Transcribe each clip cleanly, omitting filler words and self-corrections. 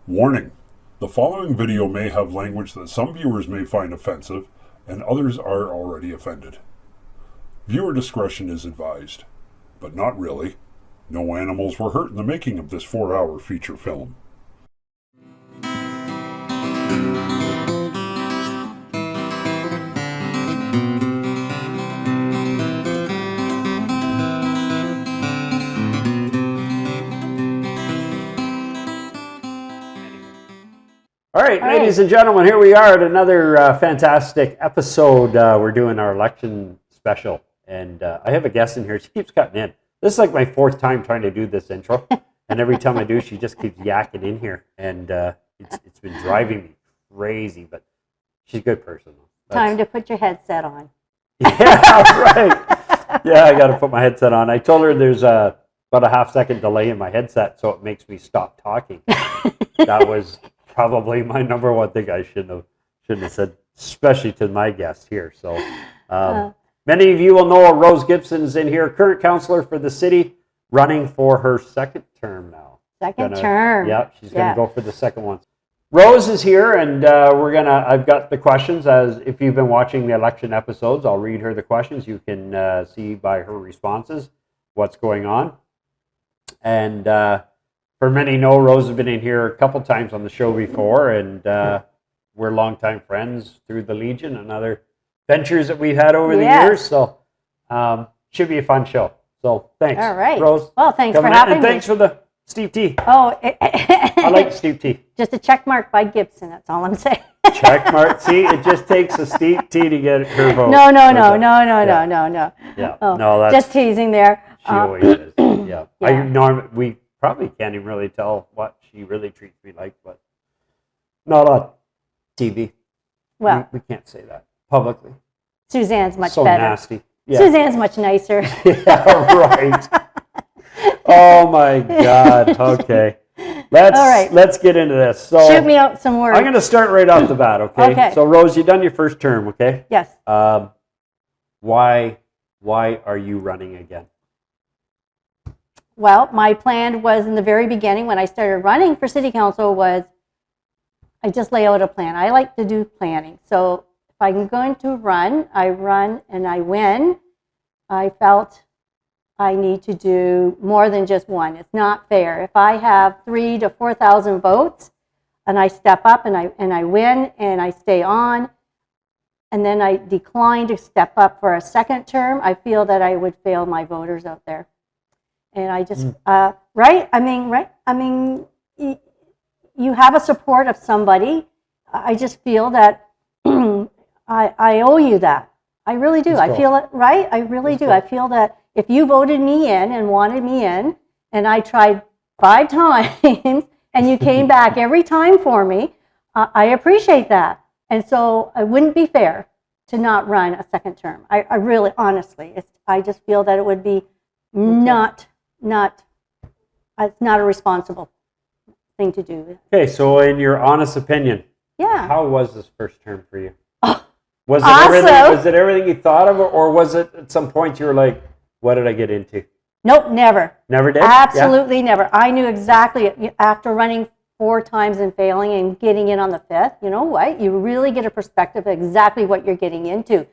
Warning: the following video may have language that some viewers may find offensive, and others are already offended. Viewer discretion is advised, but not really. No animals were hurt in the making of this 4-hour feature film. All right, ladies and gentlemen, here we are at another fantastic episode. We're doing our election special, and I have a guest in here. She keeps cutting in. This is like my fourth time trying to do this intro, and every time I do, she just keeps yakking in here, and it's been driving me crazy, but she's a good person. Time to put your headset on. Yeah, right. Yeah, I got to put my headset on. I told her there's about a half-second delay in my headset, so it makes me stop talking. That was probably my number one thing I shouldn't have said, especially to my guest here. So many of you will know Rose Gibson is in here, current councillor for the city, running for her second term now. Second term. Yeah, she's going to go for the second one. Rose is here, and I've got the questions. As if you've been watching the election episodes, I'll read her the questions. You can see by her responses what's going on. And for many know, Rose has been in here a couple times on the show before, and we're longtime friends through the Legion and other ventures that we've had over the years. So should be a fun show. So thanks. All right. Rose. Well, thanks for having me. And thanks for the steep tea. Oh, I like steep tea. Just a check mark by Gibson. That's all I'm saying. Check mark. See, it just takes a steep tea to get her vote. No. Yeah. Oh, No, that's just teasing there. She always is. Yeah. Yeah. We probably can't even really tell what she really treats me like, but not on TV. Well, we can't say that publicly. Suzanne's much So better. nasty. Yeah. Suzanne's much nicer. Yeah, right. Oh my God. Okay. Let's get into this. So shoot me out some words. I'm going to start right off the bat. Okay. Okay. So Rose, you've done your first term. Okay. Yes. Why are you running again? Well, my plan was in the very beginning when I started running for city council was I just lay out a plan. I like to do planning. So if I'm going to run, I run and I win. I felt I need to do more than just one. It's not fair. If I have 3,000 to 4,000 votes and I step up and I win and I stay on, and then I decline to step up for a second term, I feel that I would fail my voters out there. And I just, right? I mean, you have a support of somebody. I just feel that I owe you that. I really do. I feel it, right? I really do. I feel that if you voted me in and wanted me in, and I tried 5 times, and you came back every time for me, I appreciate that. And so it wouldn't be fair to not run a second term. I really, honestly, I just feel that it would be it's not a responsible thing to do. Okay, so in your honest opinion, how was this first term for you? Was it everything you thought of, or was it at some point you were like, what did I get into? Nope, never. Never did? Absolutely never. I knew exactly after running 4 times and failing and getting in on the 5th, you know what? You really get a perspective of exactly what you're getting into.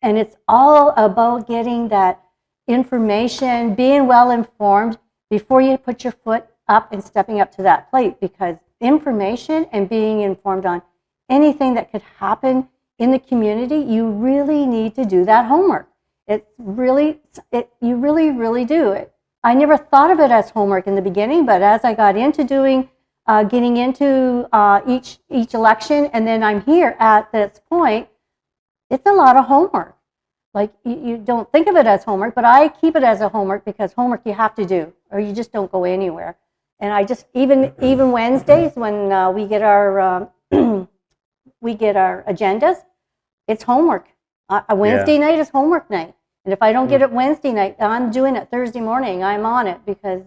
And it's all about getting that information, being well informed before you put your foot up and stepping up to that plate, because information and being informed on anything that could happen in the community, you really need to do that homework. You really do it. I never thought of it as homework in the beginning, but as I got into getting into each election, and then I'm here at this point, it's a lot of homework. Like, you don't think of it as homework, but I keep it as a homework, because homework you have to do, or you just don't go anywhere. And I just, even Wednesdays when we get our agendas, it's homework. A Wednesday night is homework night. And if I don't get it Wednesday night, I'm doing it Thursday morning. I'm on it, because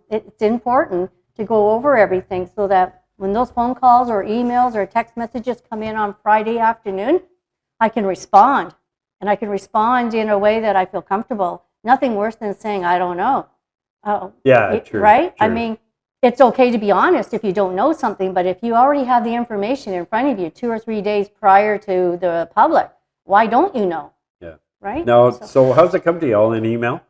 it's important to go over everything, so that when those phone calls or emails or text messages come in on Friday afternoon, I can respond. And I can respond in a way that I feel comfortable. Nothing worse than saying, I don't know. Yeah, true. Right? True. I mean, it's okay to be honest if you don't know something, but if you already have the information in front of you 2 or 3 days prior to the public, why don't you know? Yeah. Right? Now, so how's it come to you? All in email?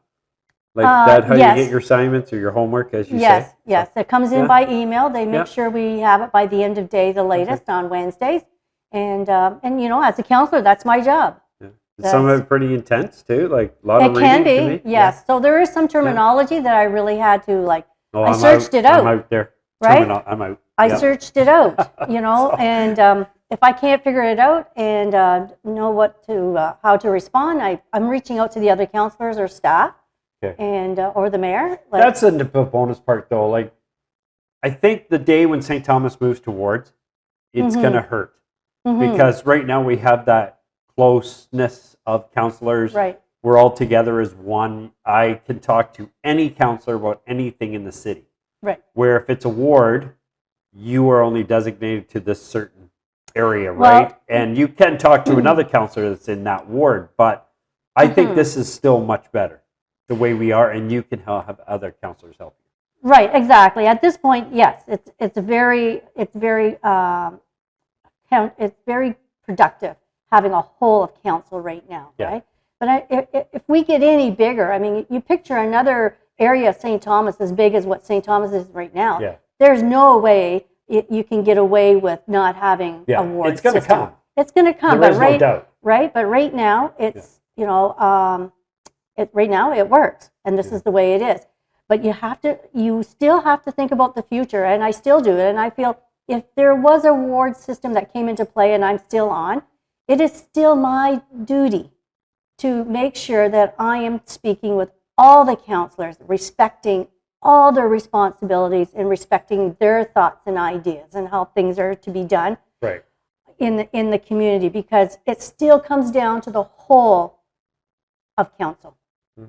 Like that, how yes. you get your assignments or your homework, as you Yes, say? yes. It comes in by email. They make sure we have it by the end of day, the latest, on Wednesdays. And you know, as a counselor, that's my job. Yeah. Is some of it pretty intense too? Like a lot of It reading? can be, yes. Yeah. So there is some terminology that I really had to, like, Oh, I searched it out. I'm out there. Right? I'm out. I searched it out, you know, and if I can't figure it out and know what to, how to respond, I'm reaching out to the other counselors or staff. Okay. And or the mayor. Like, That's the bonus part, though. Like, I think the day when St. Thomas moves to wards, it's going to hurt because right now we have that closeness of counselors. Right. We're all together as one. I can talk to any counselor about anything in the city. Right. Where if it's a ward, you are only designated to this certain area, Well, right? And you can talk to another counselor that's in that ward, but I think this is still much better the way we are, and you can have other counselors help you. Right, exactly. At this point, yes, it's very productive having a whole of council right now, right? But if we get any bigger, I mean, you picture another area of St. Thomas as big as what St. Thomas is right now. Yeah. There's no way you can get away with not having a ward it's going to system. come. It's going to come, There but is no doubt. Right, but right now it's you know. Right now it works, and this is the way it is. But you still have to think about the future, and I still do it. And I feel if there was a ward system that came into play and I'm still on, it is still my duty to make sure that I am speaking with all the counselors, respecting all their responsibilities and respecting their thoughts and ideas and how things are to be done in the community, because it still comes down to the whole of council.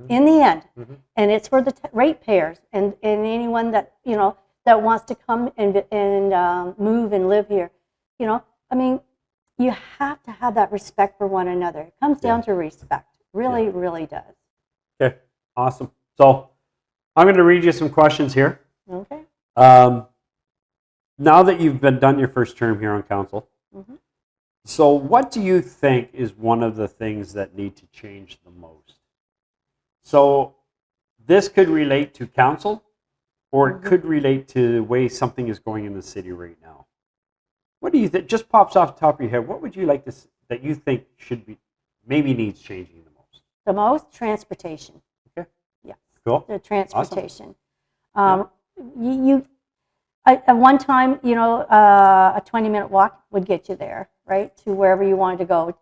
In the end, and it's for the ratepayers and anyone that that wants to come and move and live here. You know, I mean, you have to have that respect for one another. It comes down to respect. Really, really does. Okay, awesome. So I'm going to read you some questions here. Okay. Now that you've done your first term here on council, so what do you think is one of the things that need to change the most? So this could relate to council, or it could relate to the way something is going in the city right now. What do you think? Just pops off the top of your head. What would you like to that you think should be maybe needs changing the most? The most transportation. Okay. Yeah. Cool. The transportation. Awesome. At one time, a 20-minute walk would get you there, right, to wherever you wanted to go.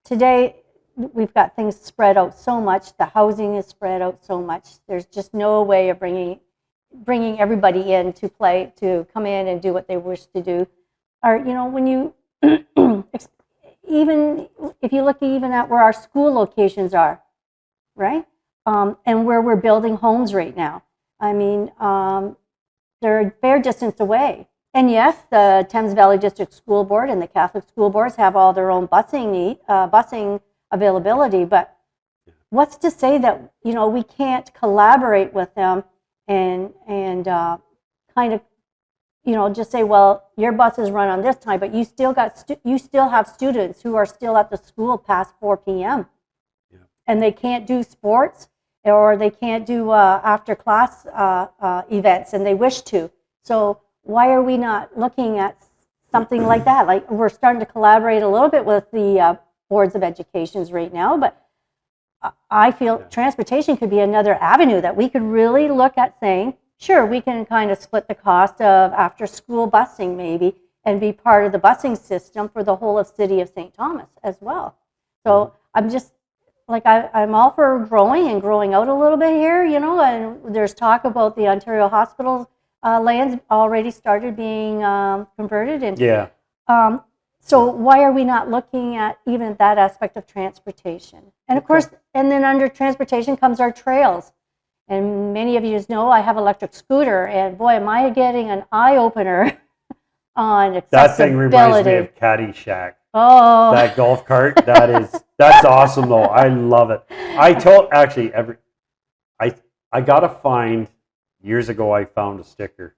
Today, we've got things spread out so much. The housing is spread out so much. There's just no way of bringing everybody in to come in and do what they wish to do. Or when you even if you look even at where our school locations are, right, and where we're building homes right now. I mean, they're a fair distance away. And yes, the Thames Valley District School Board and the Catholic school boards have all their own busing availability, but what's to say that we can't collaborate with them and kind of just say, well, your buses run on this time, but you still have students who are still at the school past 4 p.m. and they can't do sports or they can't do after class events, and they wish to. So why are we not looking at something like that? Like, we're starting to collaborate a little bit with the boards of educations right now, but I feel transportation could be another avenue that we could really look at saying, sure, we can kind of split the cost of after school busing maybe and be part of the busing system for the whole of city of St. Thomas as well. So I'm just like, I'm all for growing out a little bit here, and there's talk about the Ontario Hospital lands already started being converted. And so why are we not looking at even that aspect of transportation? And of course, and then under transportation comes our trails. And many of you know I have an electric scooter, and boy, am I getting an eye-opener on accessibility. That thing reminds me of Caddyshack. Oh. That golf cart, that's awesome though. I love it. I got to find, years ago I found a sticker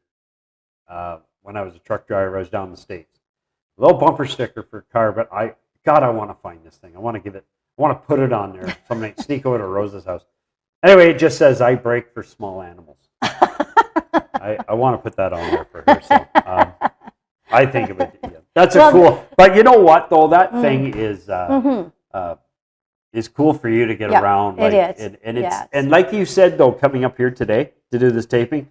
when I was a truck driver. I was down in the States. A little bumper sticker for a car, but I want to find this thing. I want to put it on there. Somebody sneak over to Rose's house. Anyway, it just says, I brake for small animals. I want to put that on there for her. So I think of it. Yeah. That's cool. But you know what, though? That thing is cool for you to get around. Like, it is. And like you said, though, coming up here today to do this taping,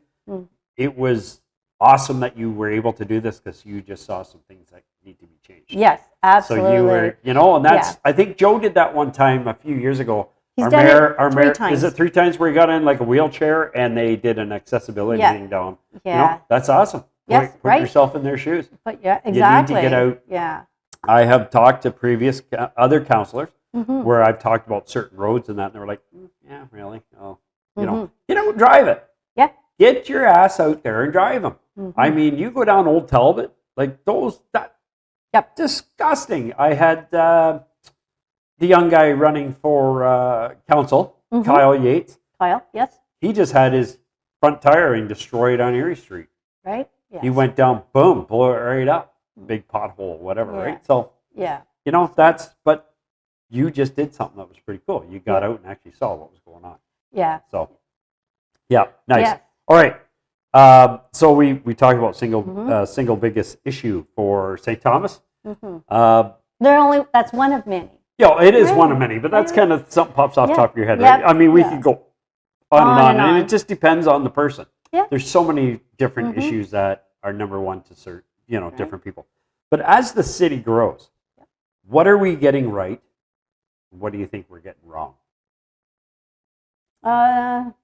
it was awesome that you were able to do this because you just saw some things that need to be changed. Yes, absolutely. So you were, and that's, I think Joe did that one time a few years ago. He's done it three mayor, times. is it 3 times where he got in like a wheelchair and they did an accessibility thing down? Yeah. That's awesome. Yes, Put yourself in their shoes. But exactly. You need to get out. Yeah. I have talked to previous other counselors where I've talked about certain roads and that, and they were like, yeah, really? Oh, get out and drive it. Yeah. Get your ass out there and drive them. I mean, you go down Old Talbot, like disgusting. I had the young guy running for council, Kyle Yates. Kyle, yes. He just had his front tiring destroyed on Erie Street. Right? Yes. He went down, boom, blew it right up. Big pothole, whatever, right? So, but you just did something that was pretty cool. You got out and actually saw what was going on. Yeah. So, yeah, nice. Yeah. All right. So we talked about single biggest issue for St. Thomas. That's one of many. Yeah, it is one of many, but that's kind of something pops off the top of your head, right? I mean, we could go on, and it just depends on the person. Yeah. There's so many different issues that are number one to serve, different people. But as the city grows, what are we getting right? What do you think we're getting wrong?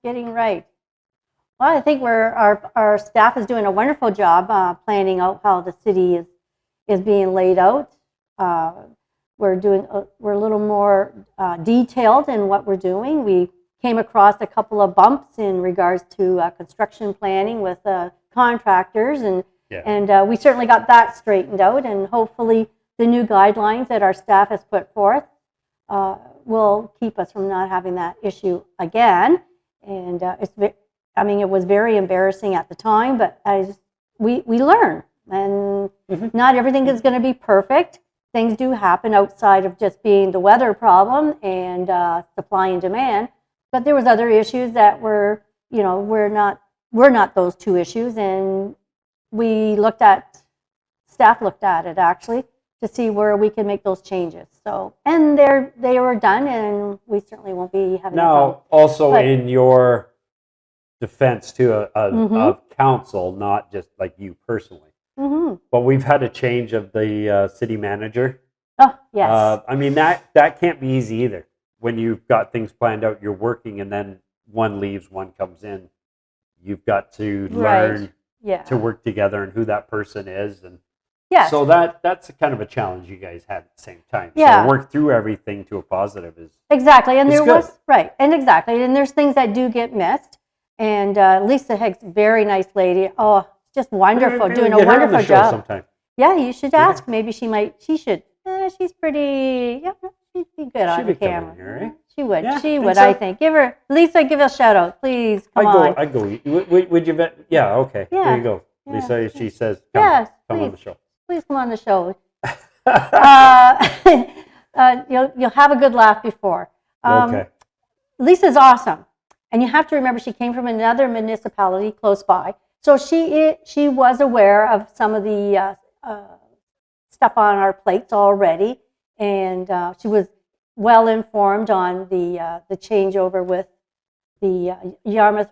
Getting right. Well, I think our staff is doing a wonderful job planning out how the city is being laid out. We're a little more detailed in what we're doing. We came across a couple of bumps in regards to construction planning with contractors, and we certainly got that straightened out. And hopefully, the new guidelines that our staff has put forth will keep us from not having that issue again. And it was very embarrassing at the time, but we learn, and not everything is going to be perfect. Things do happen outside of just being the weather problem and supply and demand. But there was other issues that were not those two issues, and staff looked at it actually to see where we can make those changes. So, and they were done, and we certainly won't be having. Now, also in your defense to a council, not just like you personally, but we've had a change of the city manager. Oh yes. I mean that can't be easy either. When you've got things planned out, you're working, and then one leaves, one comes in. You've got to learn to work together and who that person is, and so that's a kind of a challenge you guys had at the same time. Yeah. So work through everything to a positive is exactly, and there good. And there's things that do get missed. And Lisa Hicks, very nice lady. Oh, just wonderful, doing a wonderful job. Sometime. Yeah, you should ask. Maybe she should. She's pretty. Yeah, she'd be good on the camera. Here, right? She would. Yeah, she would. I think. Lisa, give us a shout out, please. Come on. I go. Would you bet? Yeah. Okay. Yeah. There you go. Yeah. Lisa, she says, come on the show. Please come on the show. You'll have a good laugh before. Okay. Lisa's awesome. And you have to remember, she came from another municipality close by. So she was aware of some of the stuff on our plates already. And she was well informed on the changeover with the Yarmouth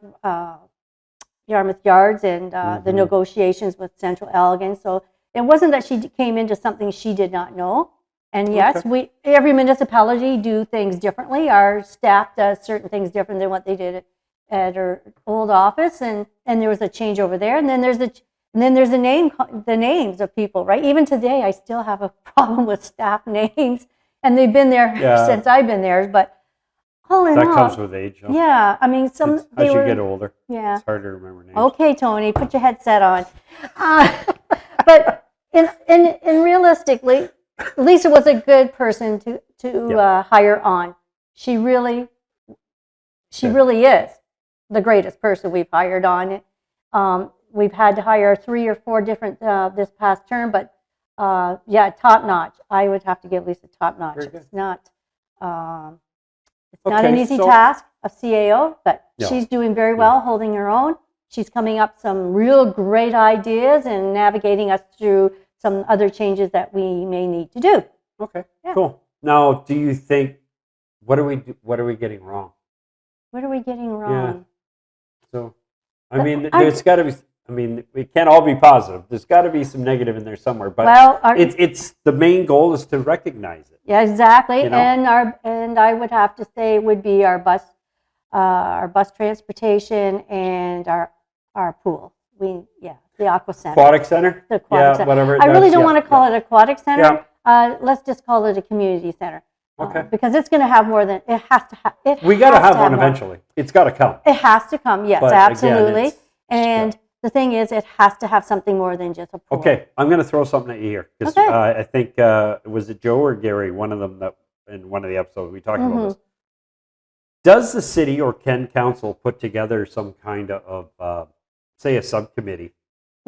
Yards and the negotiations with Central Elgin. So it wasn't that she came into something she did not know. And yes, every municipality do things differently. Our staff does certain things different than what they did at her old office, and there was a change over there. And then there's the names of people, right? Even today, I still have a problem with staff names, and they've been there since I've been there. But all in all, that comes with age. Though. Yeah, I mean, as you get older, yeah, it's hard to remember names. Okay, Tony, put your headset on. But in realistically, Lisa was a good person to hire on. She really is the greatest person we've hired on. we've had to hire 3 or 4 different this past term, but yeah, top notch. I would have to give Lisa top notch. Very good. It's not an Okay, easy so- task of CAO, but No. she's doing very well, holding her own. She's coming up some real great ideas and navigating us through some other changes that we may need to do. Okay, Yeah. cool. Now, do you think, what are we getting wrong? What are we getting wrong? So, I mean, I- there's got to be. I mean, it can't all be positive. There's got to be some negative in there somewhere. But Well, it's the main goal is to recognize it. yeah, exactly. You know? And I would have to say would be our bus transportation and our pool. The aqua center. Aquatic center. The aquatic center. Whatever. I really that's- don't want to call it aquatic center. Yeah. Let's just call it a community center. Okay. Because it's going to have more than it has to have. We got to have one more. eventually. It's got to come. It has to come. Yes, But again, absolutely. it's- And the thing is, it has to have something more than just a pool. Okay, I'm going to throw something at you here because Okay. I think was it Joe or Gary, one of them that in one of the episodes we talked about this. Does the city or can council put together some kind of say a subcommittee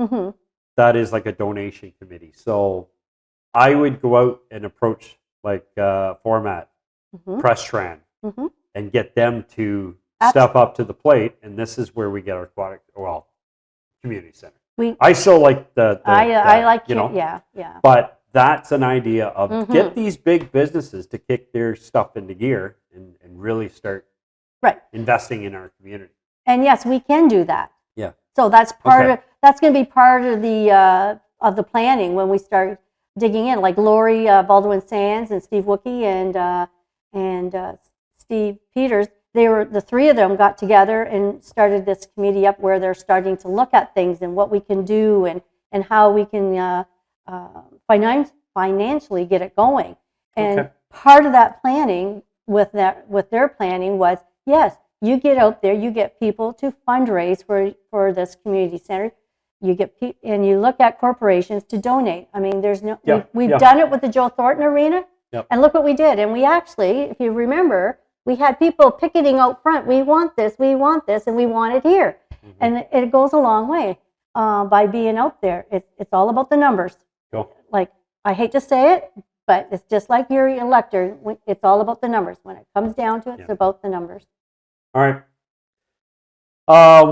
Mm-hmm. that is like a donation committee? So I would go out and approach like Format, Mm-hmm. Prestran, Mm-hmm. and get them to Abs- step up to the plate. And this is where we get our community center. We, I still like I like you know. Yeah. But that's an idea of Mhm. get these big businesses to kick their stuff into gear and really start Right. investing in our community. And yes, we can do that. Yeah. So that's Okay. that's going to be part of the planning when we start digging in. Like Lori Baldwin Sands and Steve Wookie and Steve Peters, the 3 of them got together and started this committee up where they're starting to look at things and what we can do and how we can financially get it going. And Okay. part of that planning with their planning was, yes, you get out there, you get people to fundraise for this community center. You get and you look at corporations to donate. I mean, there's no Yeah, we've yeah. done it with the Joe Thornton Arena, Yep. and look what we did. And we actually, if you remember, we had people picketing out front. We want this, and we want it here. Mhm. And it goes a long way by being out there. It's all about the numbers. Cool. Like, I hate to say it, but it's just like your elector. It's all about the numbers. When it comes down to it, it's Yeah. about the numbers. All right.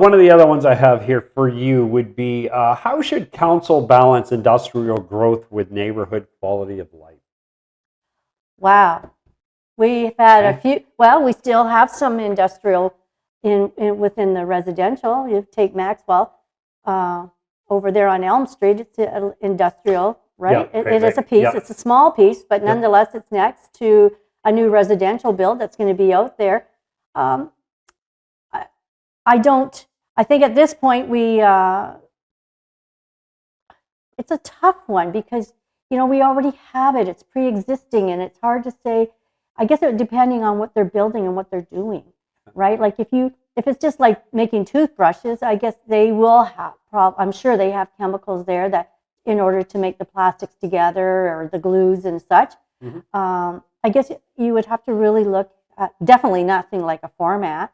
One of the other ones I have here for you would be how should council balance industrial growth with neighborhood quality of life? Wow. We've had a Okay. few, well, we still have some industrial within the residential. You take Maxwell over there on Elm Street, it's industrial, right? Yeah, It is a piece. yeah. It's a small piece, but Yeah. nonetheless, it's next to a new residential build that's going to be out there. I think at this point it's a tough one because, we already have it. It's pre-existing and it's hard to say, I guess depending on what they're building and what they're doing, right? Like if it's just like making toothbrushes, I guess they will have, I'm sure they have chemicals there that in order to make the plastics together or the glues and such. Mhm. I guess you would have to really look at, definitely nothing like a Format,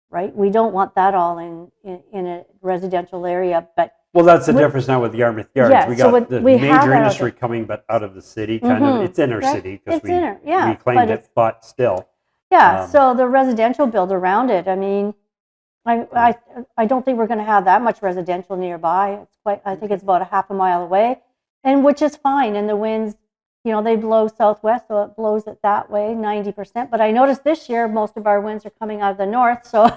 right? We don't want that all in a residential area, but Well, that's the With- difference now with Yarmouth Yards. Yeah, we so got the we have major that out industry there. coming, but out of the city, kind of. Mhm. It's inner Right. city because It's inner, yeah, we claimed but it, but still. yeah, Um, so the residential build around it, I mean, I don't think we're going to have that much residential nearby. I think it's about a half a mile away, and which is fine. And the winds, they blow southwest, so it blows it that way, 90%. But I noticed this year most of our winds are coming out of the north, so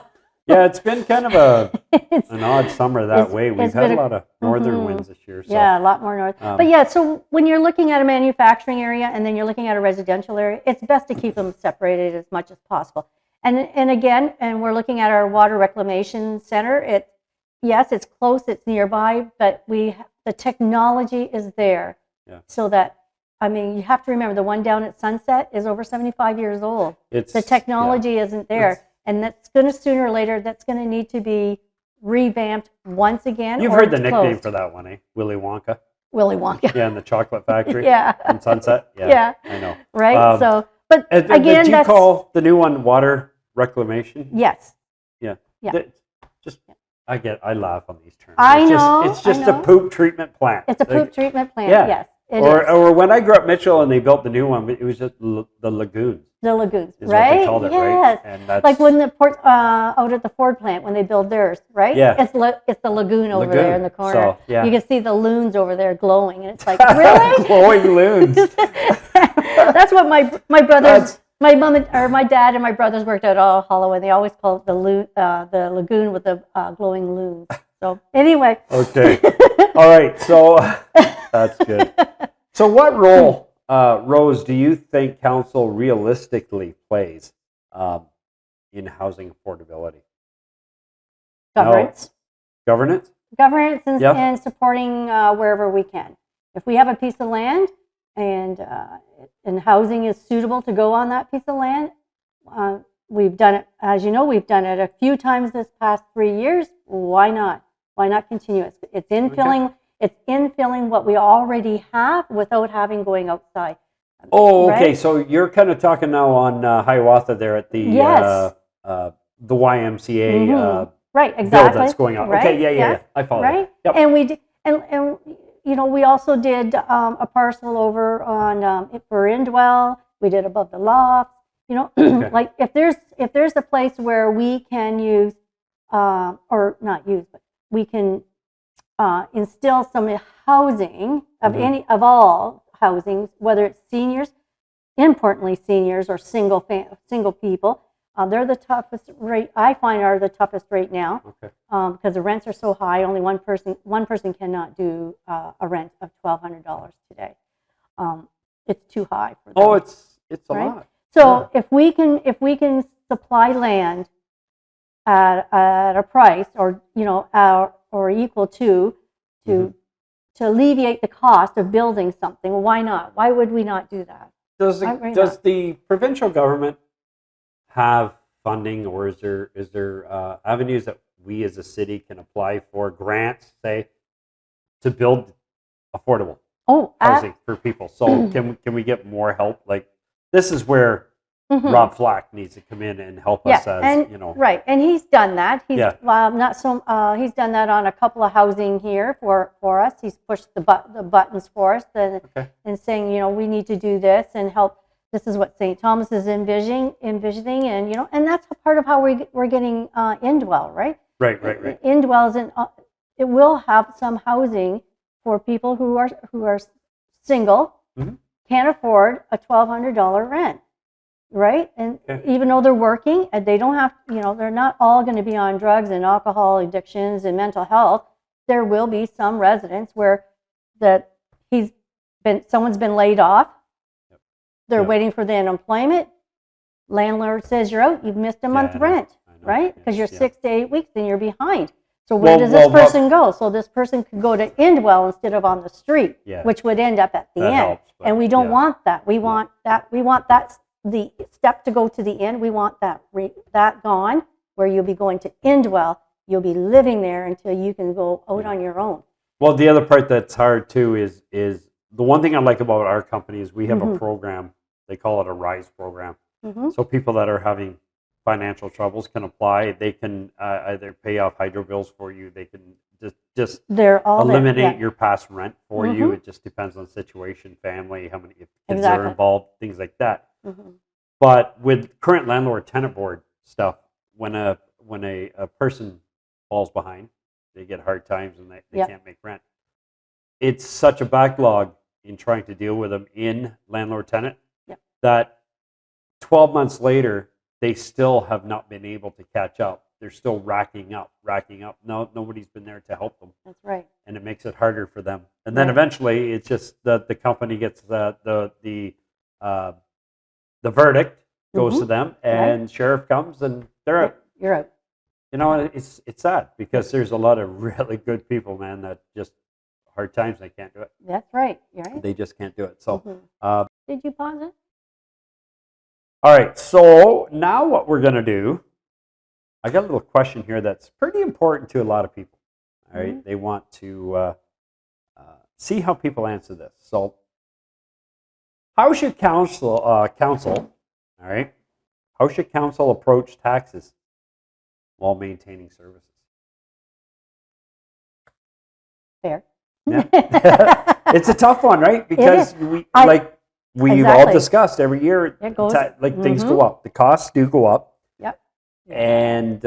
Yeah, it's been kind of it's, an odd summer that It's- way. We've it's had been a a- lot of northern Mhm. winds this year. So. yeah, a lot more north. Um, But yeah, so when you're looking at a manufacturing area and then you're looking at a residential area, it's best to keep them separated as much as possible. And again, we're looking at our water reclamation center. Yes, it's close, it's nearby, but the technology is there. Yeah. So that, you have to remember the one down at Sunset is over 75 years old. It's The technology isn't there. It's- And that's going to sooner or later, that's going to need to be revamped once again. You've or heard the it's nickname closed. for that one, eh? Willy Wonka. Willy Wonka. Yeah, in the chocolate factory. Yeah. In Sunset. Yeah. Yeah. I know. Right? But Did again, you that's... call the new one water reclamation? Yes. Yeah. Yeah. Th- Just I laugh on these terms. I It's know, Just, it's just I a know. poop treatment plant. It's a poop treatment plant, yeah. yes. It or is. or when I grew up Mitchell and they built the new one, it was just the lagoons. The lagoons, Is right? what they called it, yes. right? And that's Like when the port out at the Ford plant when they build theirs, right? Yeah. It's the lagoon over there in the corner. So, yeah. You can see the loons over there glowing, and it's like, really? glowing loons. That's what my brothers, my mom or my dad and my brothers worked at all Hollow, and they always call it the lagoon with the glowing loons. So anyway. Okay. All right. So that's good. So what role, Rose, do you think council realistically plays in housing affordability? Governance. No. Governance? Governance and, Yep. and supporting wherever we can. If we have a piece of land and housing is suitable to go on that piece of land, we've done it, as you know, we've done it a few times this past 3 years. Why not? Why not continue? It's infilling. Okay. It's infilling what we already have without having going outside. Oh, okay. Right? So you're kind of talking now on Hiawatha there at the Yes. the YMCA Right, bill exactly. that's going on. Right? Okay, yeah. I follow. Right? Yep. And we did, and you know, we also did a parcel over on for Indwell. We did above the loft. You know, Okay. like if there's a place where we can use or not use, but we can instill some housing of any of all housing, whether it's seniors, importantly seniors or single people. They're the toughest rate. I find are the toughest right now. Okay. Because the rents are so high. Only one person cannot do a rent of $1,200 today. It's too high for them. Oh, it's a right? lot. So if we can supply land at a price or or equal to alleviate the cost of building something, why not? Why would we not do that? Does Why does not? the provincial government have funding, or is there avenues that we as a city can apply for grants, say, to build affordable housing for people? So can we get more help? Like this is where Rob Flack needs to come in and help us as right, and he's done that. He's Yeah. not so. He's done that on a couple of housing here for us. He's pushed the buttons for us and saying, we need to do this and help. This is what St. Thomas is envisioning, and and that's a part of how we're getting Indwell, right? Right. Indwell is it will have some housing for people who are single, can't afford a $1,200 rent. Right, and even though they're working, and they don't have, they're not all going to be on drugs and alcohol addictions and mental health. There will be some residents where someone's been laid off. They're waiting for the unemployment. Landlord says you're out. You've missed a month rent, right? Because you're 6 to 8 weeks and you're behind. So where does this person go? So this person could go to Indwell instead of on the street, which would end up at the end. Helps, and we don't want that. We want that. We want that. The step to go to the end, we want that gone, where you'll be going to Indwell. You'll be living there until you can go out on your own. Well, the other part that's hard too is the one thing I like about our company is we have a program. They call it a RISE program. So people that are having financial troubles can apply. They can either pay off hydro bills for you. They can just eliminate your past rent for you. It just depends on situation, family, how many kids are involved, things like that. But with current landlord-tenant board stuff, when a person falls behind, they get hard times and they can't make rent. It's such a backlog in trying to deal with them in landlord-tenant that 12 months later, they still have not been able to catch up. They're still racking up. No, nobody's been there to help them. That's right. And it makes it harder for them. And then eventually, it's just that the company gets the verdict goes to them, and sheriff comes, and they're out. You're out. It's sad because there's a lot of really good people, man, that just hard times they can't do it. That's right. You're right. They just can't do it. So, did you pause it? All right. So now what we're gonna do, I got a little question here that's pretty important to a lot of people. All right, they want to see how people answer this. So, how should council, all right, how should council approach taxes while maintaining services? Fair. Yeah. It's a tough one, right? Because we've all Exactly. discussed every year, It goes- things go up. The costs do go up. Yep. And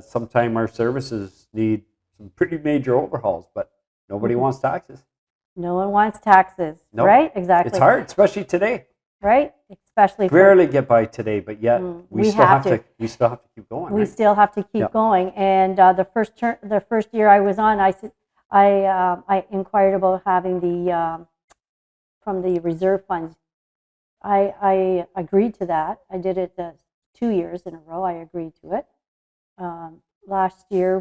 sometimes our services need some pretty major overhauls, but nobody wants taxes. No one wants taxes, Nope. right? Exactly. It's hard, especially today. Right? Especially for Barely get by today, but yet we still have to. We still have to keep going. we right? still have to keep Yeah. going. And the first year I was on, I inquired about having the from the reserve funds. I agreed to that. I did it 2 years in a row. I agreed to it. Last year,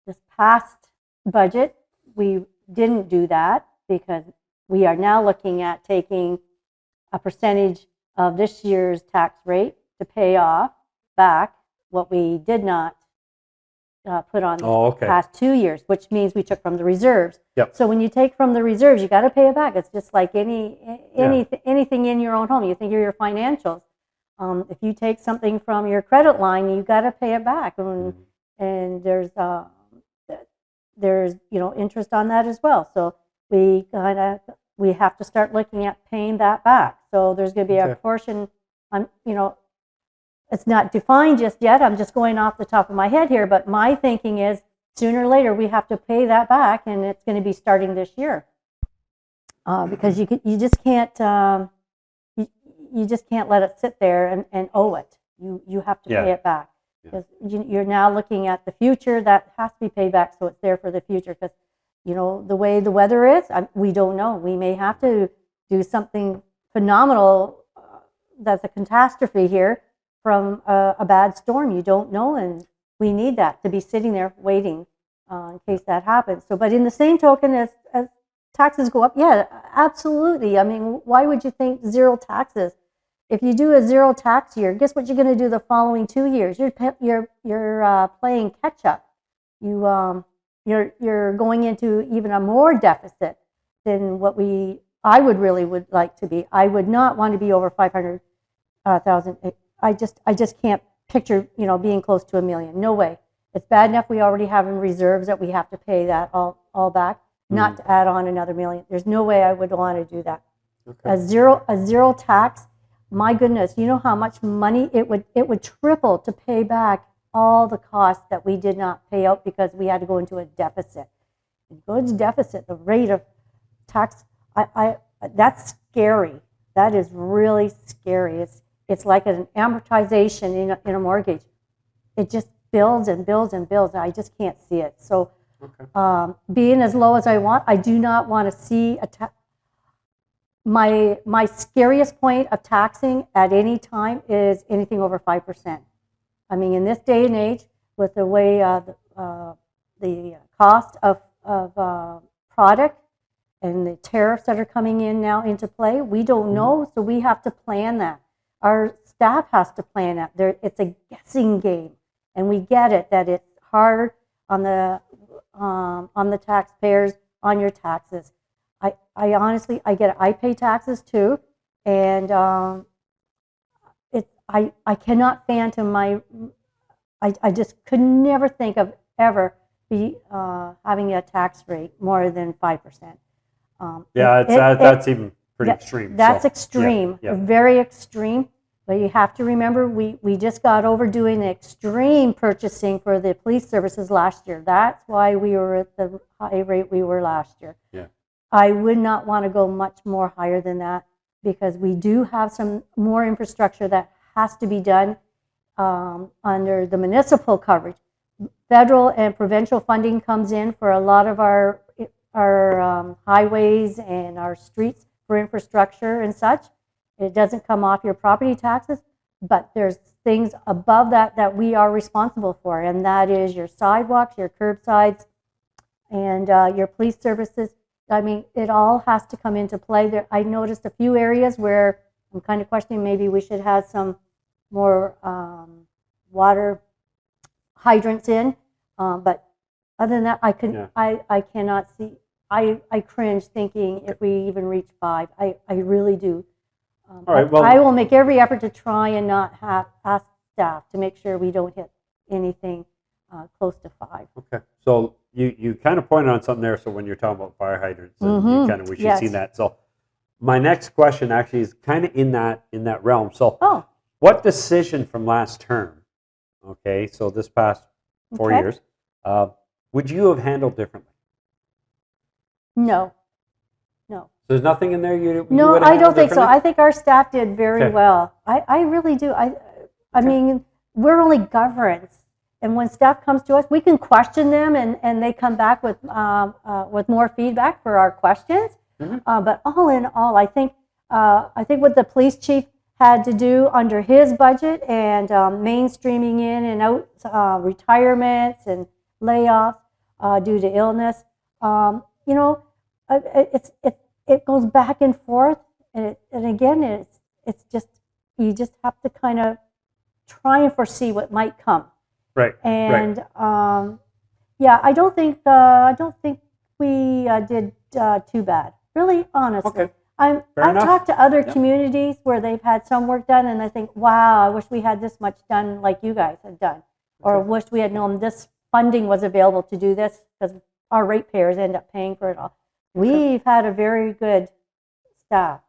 this past budget, we didn't do that because we are now looking at taking a percentage of this year's tax rate to pay off back what we did not put on the past 2 years, which means we took from the reserves. Yep. So when you take from the reserves, you got to pay it back. It's just like anything in your own home. You think of your financials. If you take something from your credit line, you got to pay it back, and there's interest on that as well. So we have to start looking at paying that back. So there's going to be a portion. It's not defined just yet. I'm just going off the top of my head here, but my thinking is sooner or later we have to pay that back, and it's going to be starting this year because you just can't you just can't let it sit there and owe it. You have to pay it back because you're now looking at the future that has to be paid back, so it's there for the future. Because the way the weather is, we don't know. We may have to do something phenomenal that's a catastrophe here from a bad storm. You don't know, and we need that to be sitting there waiting in case that happens. So, but in the same token, as taxes go up, yeah, absolutely. I mean, why would you think zero taxes? If you do a zero tax year, guess what you're going to do the following 2 years? You're playing catch up. You're going into even a more deficit than what I would like to be. I would not want to be over 500,000. I just can't picture being close to $1 million. No way. It's bad enough we already have in reserves that we have to pay that all back. Not to add on another $1 million. There's no way I would want to do that. Okay. A zero tax. My goodness, you know how much money it would triple to pay back all the costs that we did not pay out because we had to go into a deficit. Go into deficit, the rate of tax, that's scary. That is really scary. It's like an amortization in a mortgage. It just builds and builds and builds. I just can't see it. So being as low as I want, I do not want to see my scariest point of taxing at any time is anything over 5%. I mean, in this day and age, with the way the cost of product and the tariffs that are coming in now into play, we don't know, so we have to plan that. Our staff has to plan that. It's a guessing game, and we get it that it's hard on the taxpayers, on your taxes. I honestly, I get it. I pay taxes too, and I cannot phantom I just could never think of ever be having a tax rate more than 5%. That's even pretty extreme. That's extreme, very extreme. But you have to remember, we just got over doing the extreme purchasing for the police services last year. That's why we were at the high rate we were last year. Yeah. I would not want to go much more higher than that because we do have some more infrastructure that has to be done under the municipal coverage. Federal and provincial funding comes in for a lot of our highways and our streets for infrastructure and such. It doesn't come off your property taxes, but there's things above that we are responsible for, and that is your sidewalks, your curbsides, and your police services. I mean, it all has to come into play. There, I noticed a few areas where I'm kind of questioning maybe we should have some more water hydrants in, but other than that, I cannot see. I cringe thinking if we even reach 5. I really do. All right, well, I will make every effort to try and not ask staff to make sure we don't hit anything close to 5. Okay. So you kind of pointed on something there. So when you're talking about fire hydrants, and you kind of wish you'd seen that. So my next question actually is kind of in that realm. So what decision from last term, okay, so this past 4 years, would you have handled differently? No. There's nothing in there you No, would have I don't think so. differently? I think our staff did very well. I really do. I mean, we're only governance. And when staff comes to us, we can question them, and they come back with more feedback for our questions. But all in all, I think what the police chief had to do under his budget and mainstreaming in and out retirements and layoffs due to illness, it goes back and forth, and again, it's just you just have to kind of try and foresee what might come. Right. And I don't think we did too bad. Really, honestly. Okay. I've talked to other communities where they've had some work done, and I think, wow, I wish we had this much done like you guys had done, or wish we had known this funding was available to do this, because our ratepayers end up paying for it all. We've had a very good staff,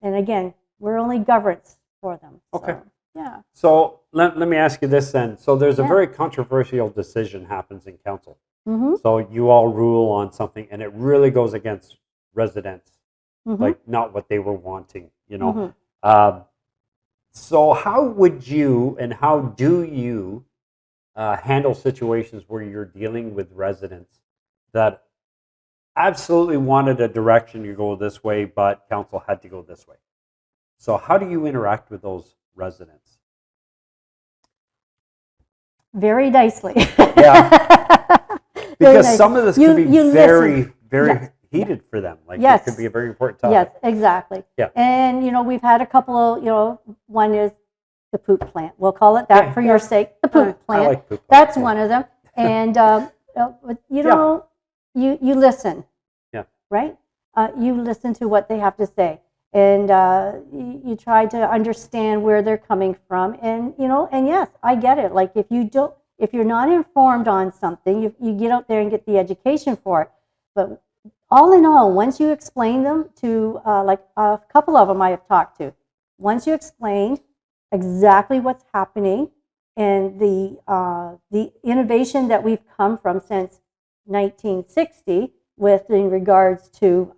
and again, we're only governance for them. Okay. Yeah. So let me ask you this then. So there's a very controversial decision happens in council. So you all rule on something, and it really goes against residents, like not what they were wanting, So how would you and how do you handle situations where you're dealing with residents that absolutely wanted a direction to go this way, but council had to go this way? So how do you interact with those residents? Very nicely. Yeah. Because nice. some of this could be very, very heated for them. Like it could be a very important topic. Yes, exactly. Yeah. And, we've had a couple of, one is the poop plant. We'll call it that for your sake. The poop plant. I like poop That's one of them. And, you listen. Yeah. Right? You listen to what they have to say. And you try to understand where they're coming from. And, and yes, I get it. Like if you're not informed on something, you get out there and get the education for it. But all in all, once you explain them to, like a couple of them I have talked to, once you explained exactly what's happening and the innovation that we've come from since 1960 in regards to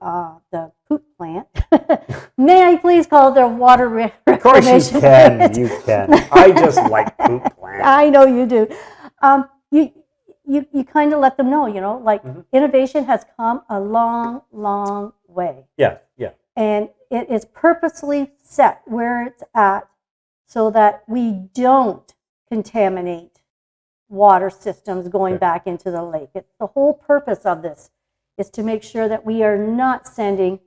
the poop plant, may I please call it the water reclamation? Of course you can. You can. I just like poop plants. I know you do. You kind of let them know, innovation has come a long, long way. Yeah. And it is purposely set where it's at so that we don't contaminate water systems going back into the lake. The whole purpose of this is to make sure that we are not sending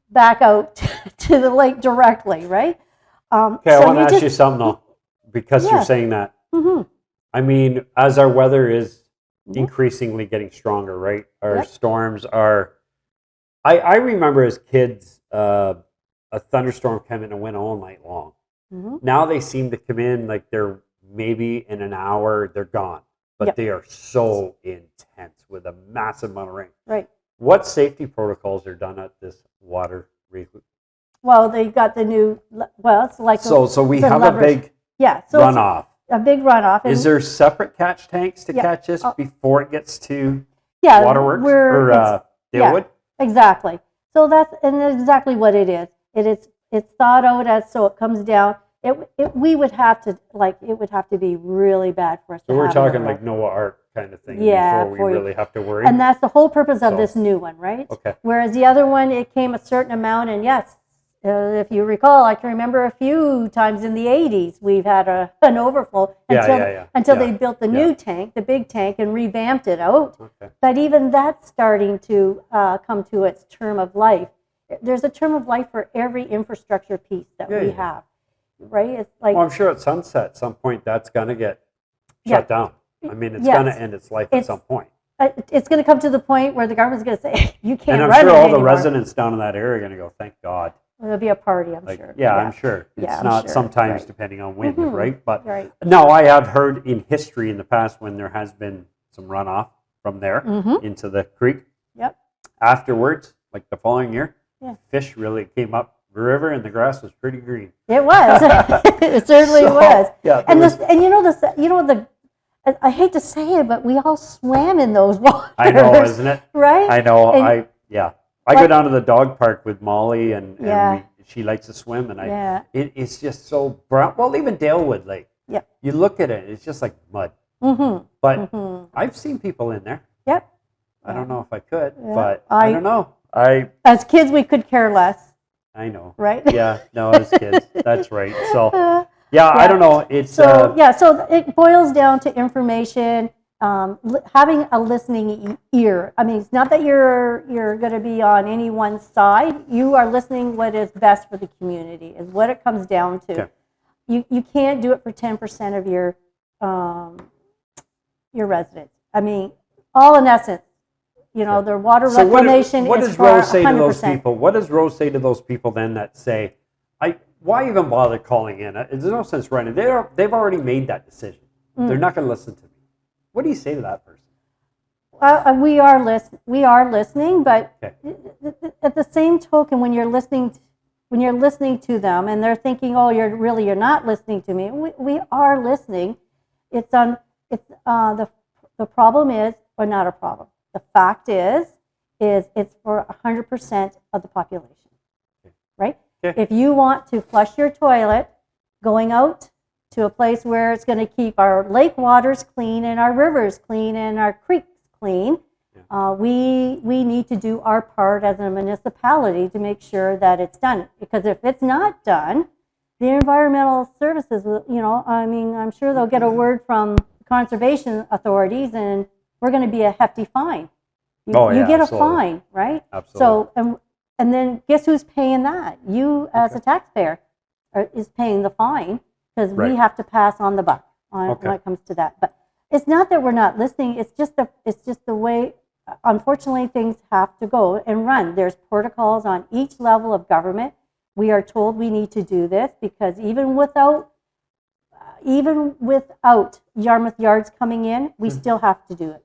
back out to the lake directly, right? Okay, I want to ask you something though, because you're saying that. I mean, as our weather is increasingly getting stronger, right? Our storms are. I remember as kids, a thunderstorm came in and went all night long. Now they seem to come in like they're maybe in an hour, they're gone. But they are so intense with a massive amount of rain. Right. What safety protocols are done at this water reclamation? Well, they got the new. Well, it's like so we have a big runoff. A big runoff. Is there separate catch tanks to catch this before it gets to Yeah, Waterworks or Dalewood? Yeah, exactly. So that's exactly what it is. It's thought out as so it comes down. We would have to it would have to be really bad for us. So we're talking like Noah Ark kind of thing before we really have to worry. And that's the whole purpose of this new one, right? Okay. Whereas the other one, it came a certain amount, and yes, if you recall, I can remember a few times in the 80s we've had an overflow until they built the new tank, the big tank, and revamped it out. Okay. But even that's starting to come to its term of life. There's a term of life for every infrastructure piece that we have, right? It's like, well, I'm sure at sunset, at some point, that's going to get shut down. I mean, it's going to end its life at some point. It's going to come to the point where the government's going to say, you can't run it And I'm sure all anymore. the residents down in that area are going to go, thank God. There'll be a party, I'm Like, sure. yeah, I'm sure. It's Yeah, I'm not sure. sometimes Right. depending on wind, Mhm. right? But Right. no, I have heard in history in the past when there has been some runoff from there Mhm. into the creek. Yep. Afterwards, like the following year, Yeah. fish really came up the river and the grass was pretty green. It was. It certainly So, was. yeah, And there was- and I hate to say it, but we all swam in those waters. I know, isn't it? Right? I know. And- I go Like- down to the dog park with Molly, and Yeah. she likes to swim, and Yeah. it's just so brown. Well, even Dalewood Lake. Yep. You look at it, it's just like mud. Mm-hmm. But Mm-hmm. I've seen people in there. Yep. I don't know if I could, Yeah. but I don't know. As kids, we could care less, I know. right? Yeah, no, as kids, that's right. So Uh, yeah, I don't know. It's So so it boils down to information, having a listening ear. I mean, it's not that you're going to be on any one side. You are listening what is best for the community is what it comes down to. Okay. You can't do it for 10% of your residents. I mean, all in essence, their water so reclamation what is does for Rose say to 100%. those people? What does Rose say to those people then that say, why even bother calling in? There's no sense writing. They've already made that decision. They're not going to listen to me. What do you say to that person? We are listening, but Okay. at the same token, when you're listening to them, and they're thinking, "Oh, you're not listening to me." We are listening. The problem is, or not a problem. The fact is it's for 100% of the population, right? Okay. If you want to flush your toilet, going out to a place where it's going to keep our lake waters clean and our rivers clean and our creeks clean, we need to do our part as a municipality to make sure that it's done. Because if it's not done, the environmental services, I'm sure they'll get a word from conservation authorities, and we're going to be a hefty fine. You get absolutely. a fine, right? Absolutely. So, and then guess who's paying that? You, as a taxpayer, is paying the fine. Because we have to pass on the buck when it comes to that. But it's not that we're not listening. It's just the way, unfortunately, things have to go and run. There's protocols on each level of government. We are told we need to do this because even without Yarmouth Yards coming in, we still have to do it.